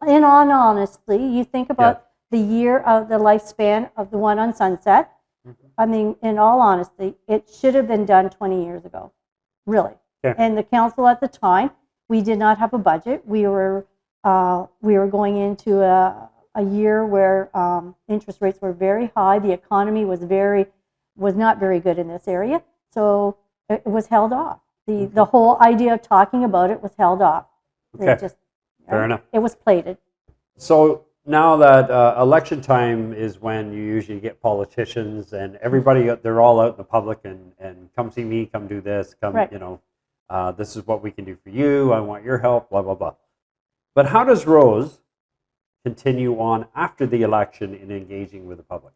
In all honesty, you think about the year of the lifespan of the one on Sunset. I mean, in all honesty, it should have been done 20 years ago, really. Yeah. And the council at the time, we did not have a budget. We were going into a year where interest rates were very high. The economy was not very good in this area, so it was held off. The whole idea of talking about it was held off. Okay. Fair enough. It was plated. So now that election time is when you usually get politicians and everybody, they're all out in the public and come see me, come do this, this is what we can do for you. I want your help, blah, blah, blah. But how does Rose continue on after the election in engaging with the public?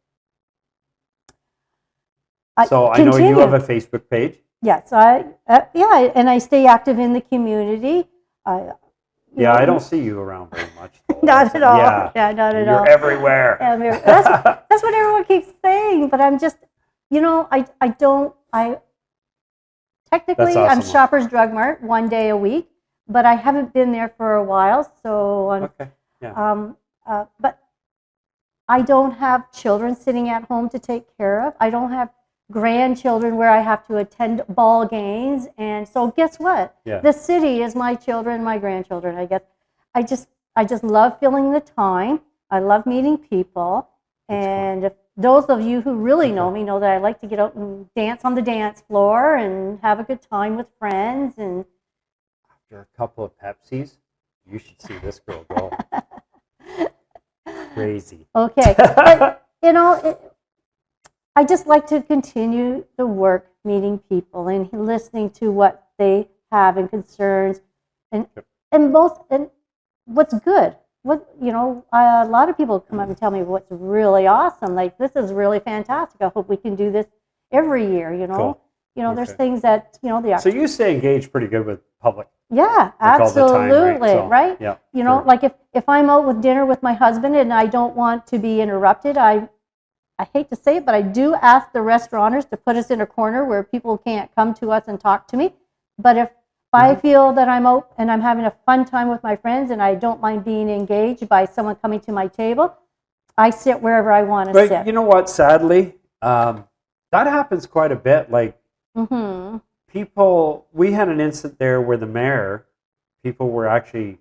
I know you have a Facebook page. Yes, and I stay active in the community. I don't see you around very much. Though. Not at all. Yeah, not at all. You're everywhere. That's what everyone keeps saying, but I'm just, technically That's awesome. I'm Shoppers Drug Mart one day a week, but I haven't been there for a while, so but I don't have children sitting at home to take care of. I don't have grandchildren where I have to attend ball games, and so guess what? Yeah. The city is my children, my grandchildren. I guess I just love filling the time. I love meeting people, and if those of you who really know me know that I like to get out and dance on the dance floor and have a good time with friends. And after a couple of Pepsis, you should see this girl go. Crazy. Okay, but I just like to continue the work, meeting people and listening to what they have and concerns, and what's good. A lot of people come up and tell me what's really awesome. Like, this is really fantastic. I hope we can do this every year. Cool. There's things that So you stay engaged pretty good with public. Yeah, like all the time, absolutely, right? Yeah. Like if I'm out with dinner with my husband and I don't want to be interrupted, I I hate to say it, but I do ask the restaurateurs to put us in a corner where people can't come to us and talk to me. But if I feel that I'm out and I'm having a fun time with my friends and I don't mind being engaged by someone coming to my table, I sit wherever I want to But sit. you know what? Sadly, that happens quite a bit. Like people, we had an incident there where the mayor, people were actually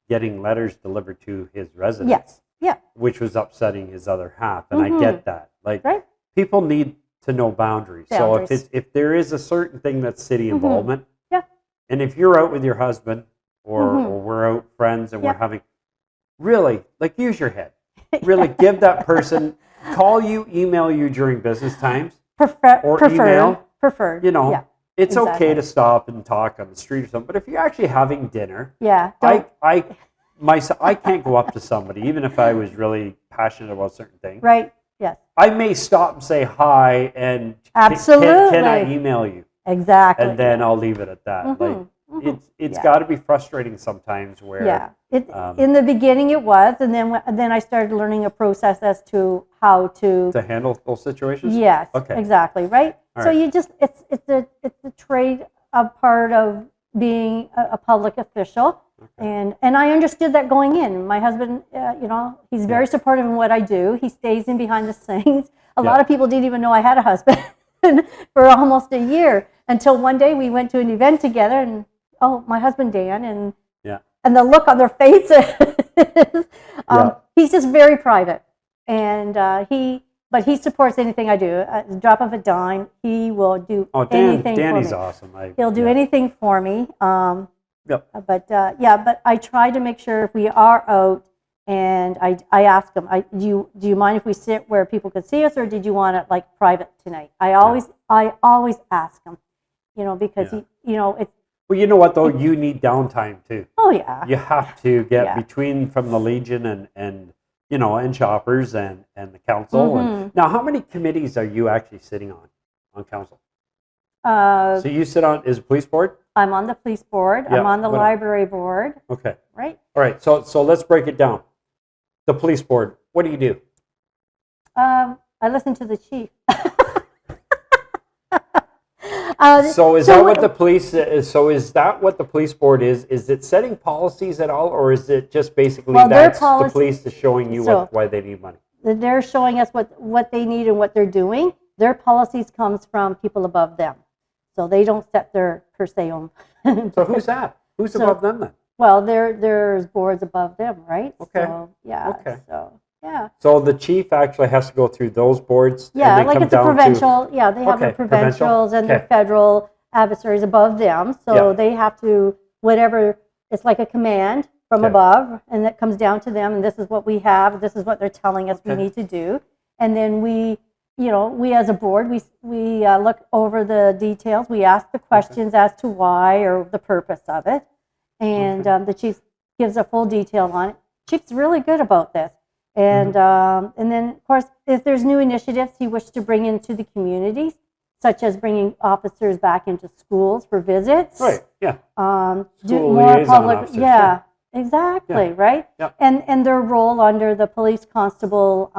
getting letters delivered to his residence. Yes. Yeah. Which was upsetting his other half, and I get that. Like people need to know boundaries. So if there is a certain thing that's city involvement, and if you're out with your husband or we're out friends and we're having, really, like, use your head. Really give that person, call you, email you during business times, email. Preferred. You know, it's okay to stop and talk on the street or something. But if you're actually having dinner, I can't go up to somebody, even if I was really passionate about certain things. Right. Yes. I may stop and say hi and absolutely. Can I email you? Exactly. And then I'll leave it at that. Like it's got to be frustrating sometimes. Where in the beginning it was, and then I started learning a process as to how to handle those situations. Yes. Okay. Exactly. Right. All so right. you just it's a trade, a part of being a public official. Okay. And I understood that going in. My husband, he's very supportive in what I do. He stays in behind the scenes. A lot of people didn't even know I had a husband for almost a year, until one day we went to an event together, and my husband Dan, and the look on their faces. He's just very private, and but he supports anything I do. At the drop of a dime, he will do anything Danny's for me. Awesome. He'll do anything for me. But I try to make sure if we are out, and I ask them, do you mind if we sit where people could see us, or did you want it like private tonight? I always ask them, because it's. Well, you know what though, you need downtime too. Oh yeah. You have to get between from the Legion and shoppers and the council. And now, how many committees are you actually sitting on council? So you sit on, is it police board? I'm on the police board. I'm on the library board. Okay. Right. All right. So let's break it down. The police board. What do you do? I listen to the chief. So is that what the police? So is that what the police board is? Is it setting policies at all, or is it just basically that's the police is showing you why they need money? They're showing us what they need and what they're doing. Their policies comes from people above them. So they don't set their per se own. So who's that? Who's above them then? Well, there's boards above them, right? Okay. So, okay. So the chief actually has to go through those boards. Yeah, and like it's a provincial. They have the provincials and the federal adversaries above them. So they have to it's like a command from above, and that comes down to them. And this is what we have. This is what they're telling us we need to do. And then we as a board, we look over the details. We ask the questions as to why or the purpose of it, and the chief gives a full detail on it. Chief's really good about this, and then of course, if there's new initiatives he wishes to bring into the communities, such as bringing officers back into schools for visits. Right. Yeah. Do more public. Officers, yeah. Exactly. Yeah. Right. Yeah. And their role under the police constable.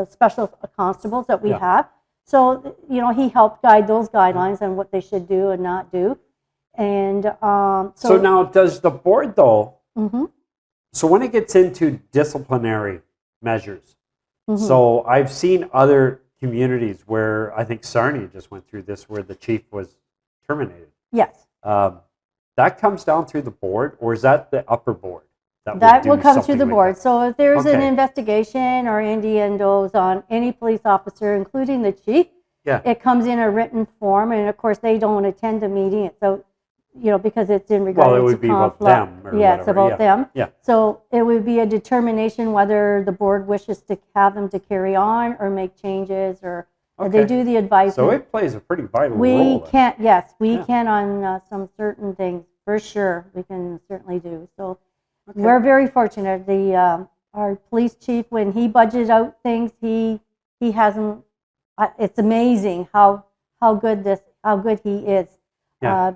Special constables that we have. So, he helped guide those guidelines on what they should do and not do. And so now does the board though, so when it gets into disciplinary measures, so I've seen other communities where I think Sarnia just went through this, where the chief was terminated. Yes. That comes down through the board, or is that the upper board? That will come through the board. So if there's an investigation or innuendos on any police officer, including the chief, it comes in a written form, and of course they don't attend the meeting. So, because it's in regard to conflict. Well, it would be about them. It's about them. Yeah. So it would be a determination whether the board wishes to have them to carry on or make changes, or they do the advice. So it plays a pretty vital role. We can on some certain things for sure. We can certainly do so. Okay. We're very fortunate. Our police chief, when he budgeted out things, he hasn't. It's amazing how good he is.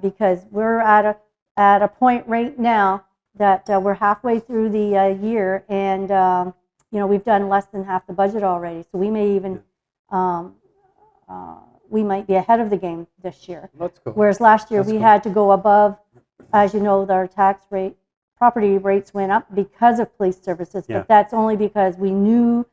Because we're at a point right now that we're halfway through the year, and we've done less than half the budget already. So we may even, we might be ahead of the game this year. That's cool. Whereas last year That's we cool. had to go above, as you know, our tax rate, property rates went up because of police services. Yeah. But that's only because we knew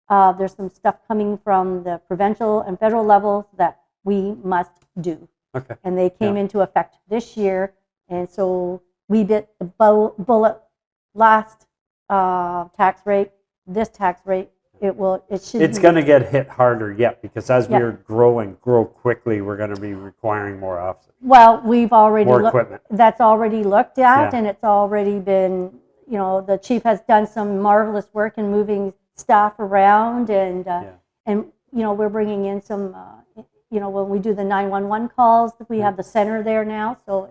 there's some stuff coming from the provincial and federal levels that we must do. Okay. And they came into effect this year. And so we bit the bullet last tax rate. This tax rate, it's going to get hit harder yet, because as we're grow quickly, we're going to be requiring more officers. Well, we've already more equipment. That's already looked at, Yeah. and it's already been, the chief has done some marvelous work in moving staff around, and we're bringing in some, when we do the 911 calls, we have the center there now, so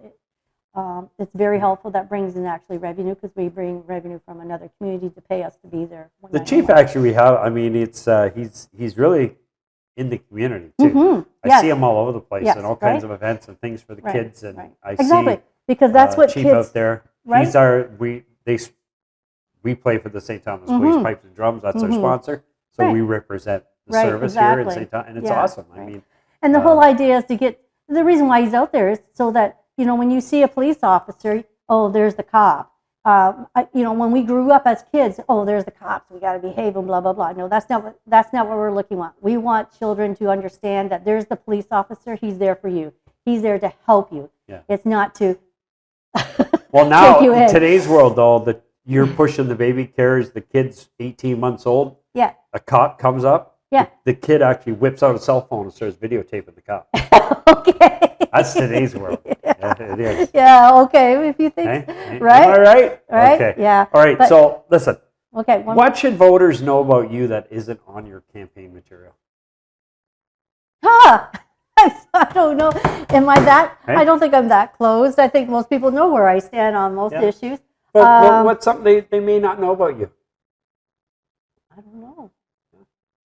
it's very helpful. That brings in actually revenue, because we bring revenue from another community to pay us to be there. The chief actually we have, I mean, it's he's really in the community too. Mm-hmm. I see him all over the place, Yes, and all kinds of events and things for the kids, and I exactly. see because that's what chief kids out there. right? He's our we play for the St. Thomas Police Pipes and Drums. That's our sponsor, so we represent the service here in St. Thomas, and it's awesome. I mean, and the whole idea is to get the reason why he's out there is so that when you see a police officer, oh, there's the cop. When we grew up as kids, oh, there's the cops. We got to behave and blah blah blah. No, that's not what we're looking at. We want children to understand that there's the police officer. He's there for you. He's there to help you. Yeah. It's not to. Well, now take you in today's world, though, you're pushing the baby carriers. The kid's 18 months old. Yeah. A cop comes up. Yeah. The kid actually whips out a cell phone and starts videotaping the cop. Okay. That's today's world. Yeah, it is. Yeah. Okay. If you think, right? Am I right? Right. Okay. Yeah. All right. But, so listen. Okay. What should voters know about you that isn't on your campaign material? I don't know. Am I that? I don't think I'm that closed. I think most people know where I stand on most issues. But what's something they may not know about you? I don't know.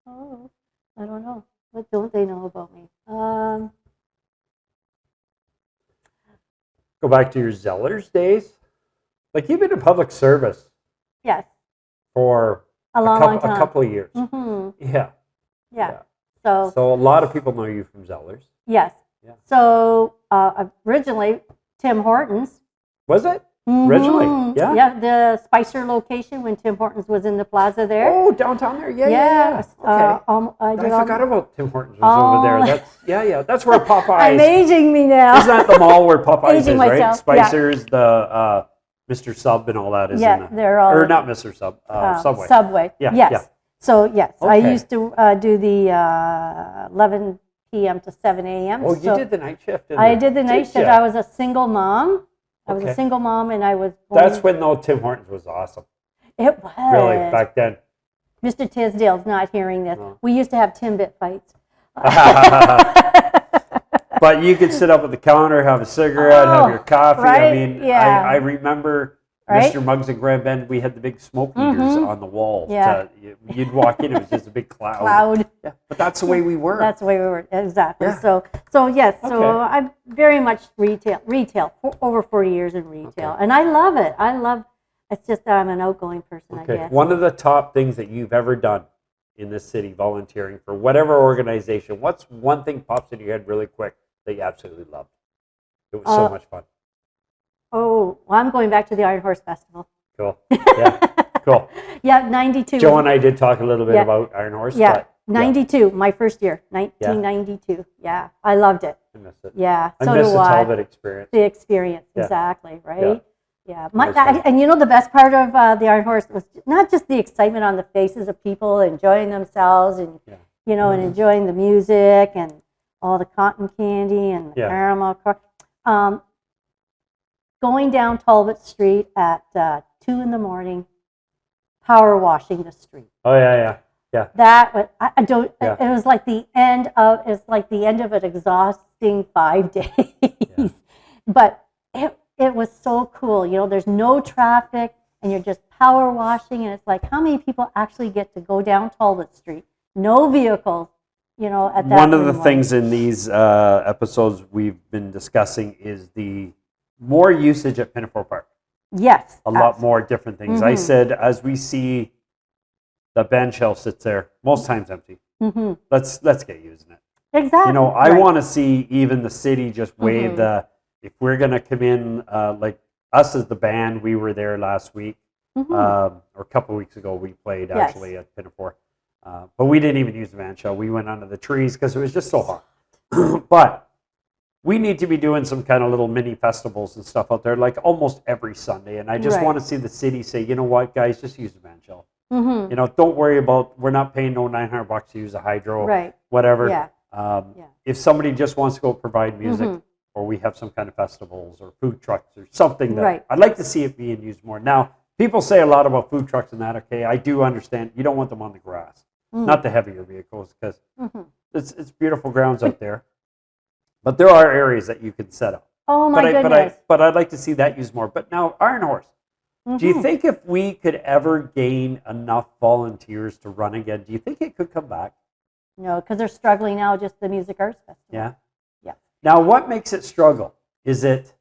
Oh, I don't know. What don't they know about me? Go back to your Zellers days. Like, you've been in public service. Yes. For a long time. A couple of years. Mm-hmm. Yeah. So a lot of people know you from Zellers. Yes. Yeah. So originally, Tim Hortons. Was it? Mm-hmm. Originally? Yeah. Yeah, the Spicer location when Tim Hortons was in the plaza there. Oh, downtown there? Yeah. Okay. I forgot about Tim Hortons was over there. That's That's where Popeyes. I'm aging me now. Isn't that the mall where Popeyes Aging is, myself. right? Spicer's, the Mr. Sub and all that is in the, they're all. or not Mr. Sub, Subway. Subway. Yeah. Yes. Yeah. So yes, I Okay. used to do the 11 p.m. to 7 a.m. Oh, so you did the night shift. I did the night shift. You? I was a single mom. I was Okay. a single mom, and I was. That's when Tim Hortons was awesome. It was. Really, back then. Mr. Tisdale's not hearing this. No. We used to have Timbit fights. But you could sit up at the counter, have a cigarette, have your coffee. right? I mean, Yeah. I remember Right? Mr. Muggs and Grand Bend, we had the big smoke eaters on the wall. Yeah. You'd walk in, it was just a big cloud. Yeah. But that's the way we were. That's the way we were, exactly. Yeah. So yes, so Okay. I'm very much retail, over 40 years in retail. Okay. And I love it. It's just that I'm an outgoing person, I guess. One of the top things that you've ever done in this city, volunteering for whatever organization, what's one thing pops in your head really quick that you absolutely loved? It was so much fun. Oh, well, I'm going back to the Iron Horse Festival. Cool. Yeah. Cool. Yeah, 92. Joe and I did talk a little bit about Iron Horse. Yeah, but, 92, my first year, 1992. Yeah, I loved it. I miss it. Yeah, I so miss do the I. Talbot experience. The experience, Yeah. exactly, right? Yeah. Nice one. And the best part of the Iron Horse was not just the excitement on the faces of people enjoying themselves and, and enjoying the music and all the cotton candy and the caramel. Going down Talbot Street at 2 in the morning, power washing the street. Oh, yeah. That was, I don't, it was like the end of an exhausting 5 days. Yeah. But it was so cool. There's no traffic and you're just power washing, and it's like, how many people actually get to go down Talbot Street? No vehicles, at that One of the point. things in these episodes we've been discussing is the more usage at Pinafore Park. Yes. A lot more different things. I said, as we see the Bendel sits there most times empty. Mm-hmm. Let's get using it. Exactly. You know, I Right. want to see even the city just waive the, if we're going to come in, like us as the band, we were there last week, or a couple of weeks ago, we played actually at Pinafore. But we didn't even use the band shell. We went under the trees because it was just so hot. But we need to be doing some kind of little mini festivals and stuff out there, like almost every Sunday. And I just Right. want to see the city say, you know what, guys, just use the band shell. Mm-hmm. You know, don't worry about, we're not paying no $900 to use a hydro, Right. whatever. Yeah. If somebody just wants to go provide music, Mhm. or we have some kind of festivals or food trucks or something, that Right. I'd like to see it being used more. Now, people say a lot about food trucks and that. Okay, I do understand. You don't want them on the grass, not the heavier vehicles, because it's beautiful grounds out there. But there are areas that you can set up. Oh my goodness. But I'd like to see that used more. But now, Iron Horse. Do you think if we could ever gain enough volunteers to run again, do you think it could come back? No, because they're struggling now, just the Music Arts Festival. Yeah. Yeah. Now, what makes it struggle? Is it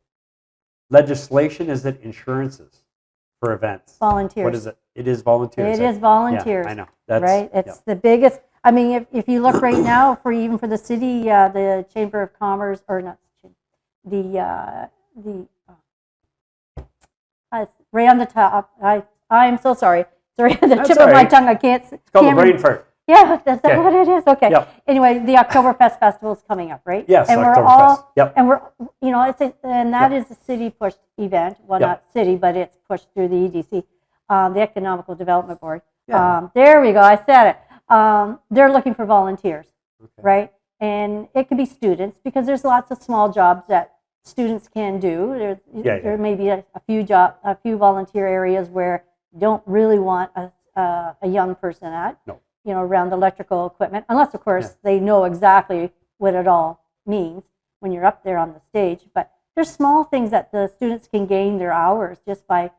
legislation? Is it insurances for events? Volunteers. What is it? It is volunteers. It is volunteers. Yeah, I know. That's, right? It's the biggest. I mean, if you look right now, even for the city, the Chamber of Commerce, or not, the right on the top. I'm so sorry. It's right on the That's tip all of my right. tongue. I can't. It's called a brain fart. Yeah, that's Okay. what it is. Okay. Yep. Anyway, the Oktoberfest Festival is coming up, right? Yes, and we're Oktoberfest. all, Yep. and that is a city pushed event. Well, Yep. not city, but it's pushed through the EDC, the Economical Development Board. Yeah. There we go. I said it. They're looking for volunteers, Okay. right? And it could be students, because there's lots of small jobs that students can do. There may be a few volunteer areas where you don't really want a young person at. No. You know, around electrical equipment, unless of course they know exactly what it all means when you're up there on the stage. But there's small things that the students can gain their hours just by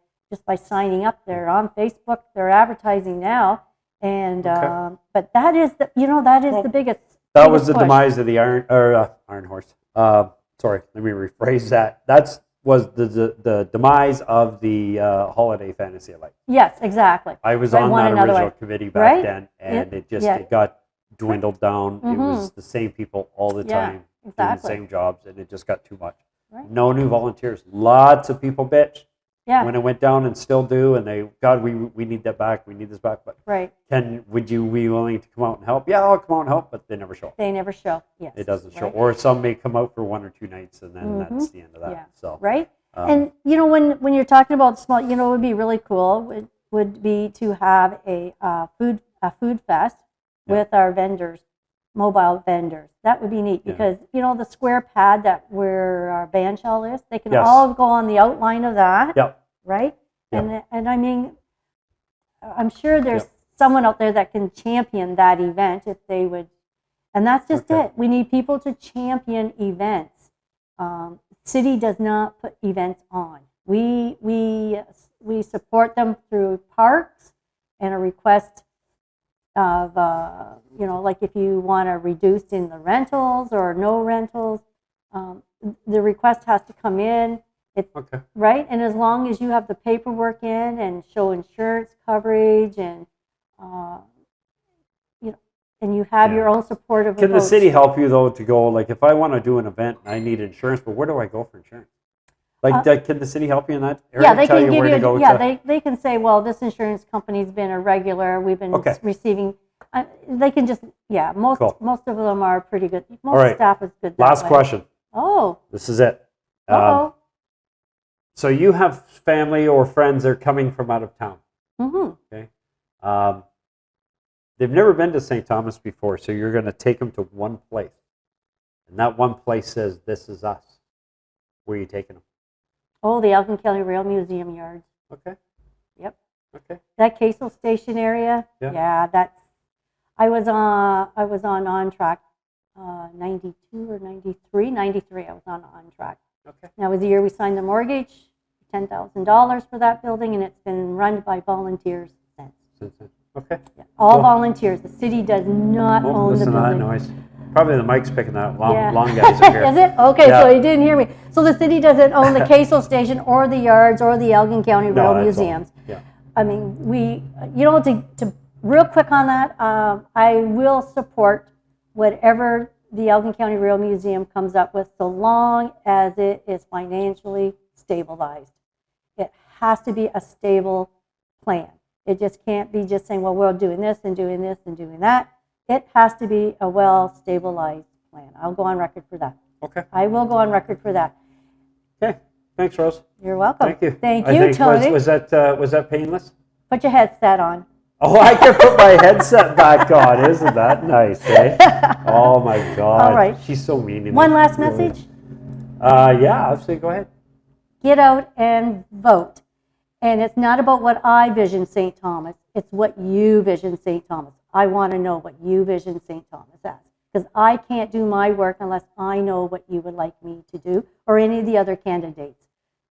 signing up. They're on Facebook. They're advertising now, and but that is the the biggest. That was the push. demise of the Iron Horse. Sorry, let me rephrase that. Was the demise of the Holiday Fantasy Light. Yes, exactly. I was Right, on one that another original way. committee back Right? then, and Yeah. it got dwindled down. It Mhm. was the same people all the Yeah, time doing the exactly. same jobs, and it just got too much. Right. No new volunteers. Lots of people bitch Yeah. when it went down, and still do. And we need that back. We need this back. But Right. would you be willing to come out and help? Yeah, I'll come out and help, but they never show up. They never show. Yes. It doesn't show, right? or some may come out for 1 or 2 nights, and then that's the end of that. Yeah. So Right. And when you're talking about small, it would be really cool. Would be to have a food fest with our vendors, mobile vendors. That would be neat, because the square pad where our band shell is, they can all go on the outline of that. Yep. Right. Yep. And I mean, I'm sure there's someone out there that can champion that event if they would. And that's just it. We need people to champion events. City does not put events on. We support them through parks and a request of like if you want to reduce in the rentals or no rentals, the request has to come in. Right, and as long as you have the paperwork in and show insurance coverage and and you have your own supportive. Can the city help you though to go, like, if I want to do an event, I need insurance, but where do I go for insurance? Like, can the city help you in that area? Yeah, they tell can you give where you. to go They can say, well, this insurance company's been a regular. We've been receiving. They can just most of them are pretty good. Most staff is good. Last question. Oh. This is it. So you have family or friends that are coming from out of town. Mm-hmm. Okay. They've never been to St. Thomas before, so you're going to take them to one place. And that one place says, this is us. Where are you taking them? Oh, the Elgin County Rail Museum yards. Okay. Yep. Okay. That Castle Station area. Yeah, that's. I was on track, 92 or 93. 93. I was on track. Okay. That was the year we signed the mortgage, $10,000 for that building, and it's been run by volunteers since. Okay. Yeah, all volunteers. The city does not own the listen to building. that noise. Probably the mic's picking that. Long guys are here. Is it? Okay, so you didn't hear me. So the city doesn't own the Castle Station or the yards or the Elgin County Rail Museums. Yeah. I mean, real quick on that, I will support whatever the Elgin County Rail Museum comes up with, so long as it is financially stabilized. It has to be a stable plan. It just can't be just saying, well, we're doing this and doing this and doing that. It has to be a well-stabilized plan. I'll go on record for that. Okay. I will go on record for that. Okay. Thanks, Rose. You're welcome. Thank you. Thank I you, think, Tony. Was that painless? Put your headset on. Oh, I can put my headset back on. Isn't that nice, eh? Oh, my God. All right. She's so mean to me. One last Really. message. Yeah, I'll say go ahead. Get out and vote. And it's not about what I vision St. Thomas. It's what you vision St. Thomas. I want to know what you vision St. Thomas as. Because I can't do my work unless I know what you would like me to do or any of the other candidates.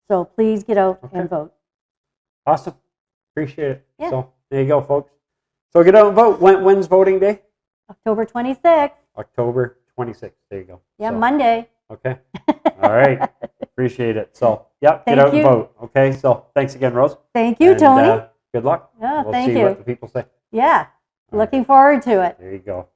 So please get out and vote. Awesome. Appreciate it. Yeah. So there you go, folks. So get out and vote. When's voting day? October 26th. October 26th. There you go. Yeah, So, Monday. Okay. All right. Appreciate it. So, yep, get Thank out you. and vote. Okay. So thanks again, Rose. Thank you, And, Tony. good luck. Yeah, We'll thank see you. what the people say. Yeah, looking forward to it. There you go.